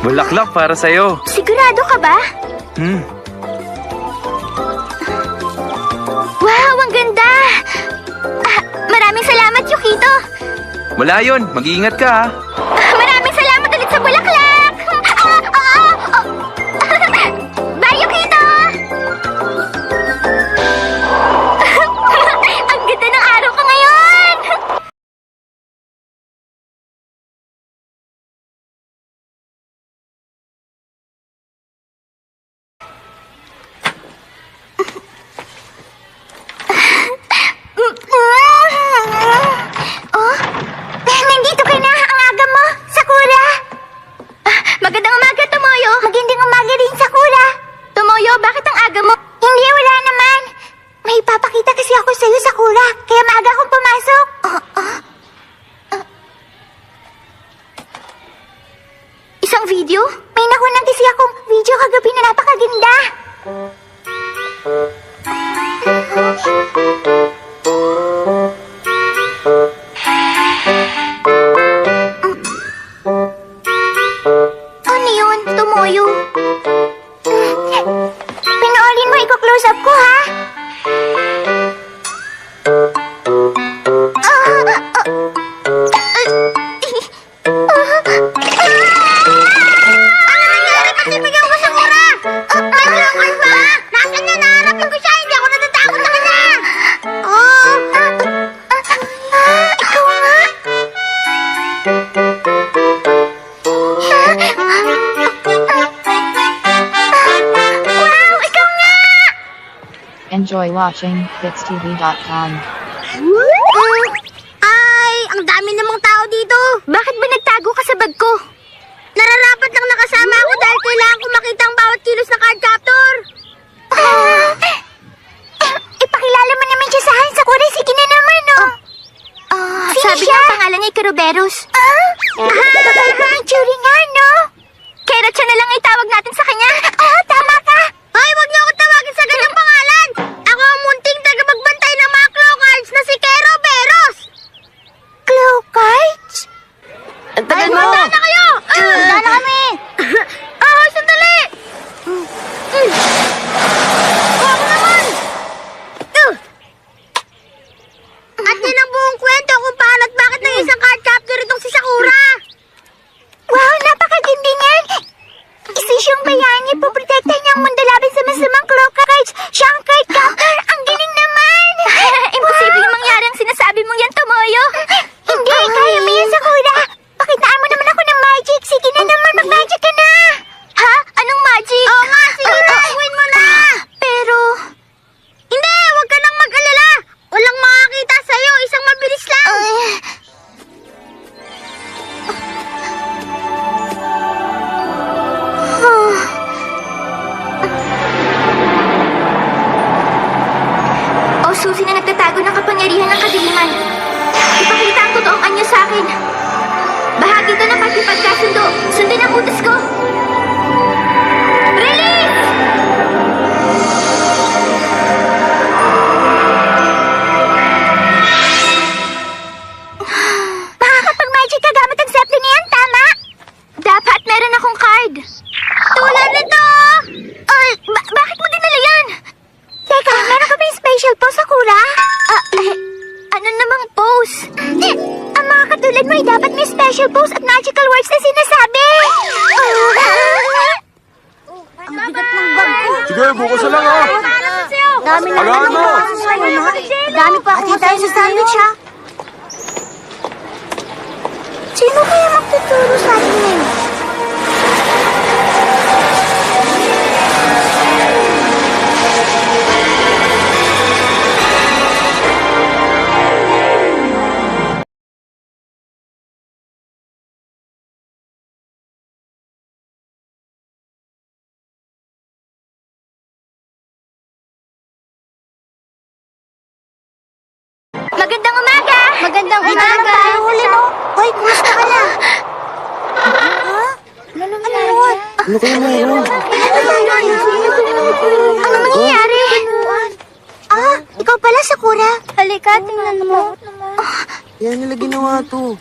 Bulaklak para sa'yo. Sigurado ka ba? Wow, ang ganda! Maraming salamat, Yukito! Wala yun. Mag-iingat ka ha. Maraming salamat ulit sa bulaklak! Bye, Yukito! Ang ganda ng araw ko ngayon! Oh, nandito ka na. Ang aga mo, Sakura. Magandang umaga, Tomoyo. Magandang umaga rin, Sakura. Tomoyo, bakit ang aga mo? Hindi, wala naman. May ipapakita kasi ako sa'yo, Sakura. Kaya maaga akong pumasok. Isang video? May nakunan kasi akong video kagabi na napakaganda. Ano yun, Tomoyo? Pinoolin mo, i-close up ko, ha? Ano nangyari? Pagbigyan ko sa Sakura! May ba? Nasaan niya? Nahanapin ko siya. Hindi ako natatakot sa kanya. Ikaw nga. Wow, ikaw nga! Enjoy watching BitsTV.com. Ay, ang dami namang tao dito. Bakit ba nagtago ka sa bag ko? Nararapat lang nakasama ako dahil kailangan ko makita ang bawat kilos ng card captor. Ipakilala mo naman siya sa akin, Sakura. Sige na naman, no? Sabi niya ang pangalan niya, Keroberos. Churi nga, no? Kera siya na lang itawag natin sa kanya. Tama ka. Ay, wag niyo ako tawagin sa ganyang pangalan. Ako ang munting tagapagbantay ng mga claw cards na si Keroberos. Claw cards? Ang tagal mo! Handa na kayo! Handa na kami! Sandali! Ako naman! At yan ang buong kwento kung paano at bakit na isang card captor itong si Sakura! Wow, napakagindi niyan! Isa siyang bayani, poprotektahan niya ang mundo laban sa masamang claw cards. Siya ang card captor! Ang galing naman! Imposibleng mangyari ang sinasabi mong yan, Tomoyo! Hindi, kaya mo yan, Sakura! Pakitaan mo naman ako ng magic! Sige na naman, mag-magic ka na! Ha? Anong magic? Oo nga, sige na! Gawin mo na! Pero... Hindi! Huwag ka nang mag-alala! Walang makakita sa'yo! Isang mabilis lang! O susi na nagtatago ng kapangyarihan ng kadiliman. Ipakita ang totoong anyo sa akin. Bahagi ito ng pagkipagkasundo. Sundin ang utos ko. Release! Makakapag-magic ka gamit ang Zeppelin na yan, tama? Dapat meron akong card. Tulad nito! Bakit mo dinala yan? Teka, meron ka ba yung special pose, Sakura? Ano namang pose? Ang mga katulad mo ay dapat may special pose at magical words na sinasabi. Ang bigat ng bag ko. Sige, bukas na lang ha. Dami na Alaan mo. Dami pa akong tayo sa sandwich, ha? Sino kaya magtuturo sa atin ngayon? Magandang umaga! Magandang umaga! Huli mo! Hoy, kumusta ka na? Ano nangyari? Ano kayo mayroon? Ano nangyayari? Ikaw pala, Sakura. Halika, tingnan mo. Yan nila ginawa to.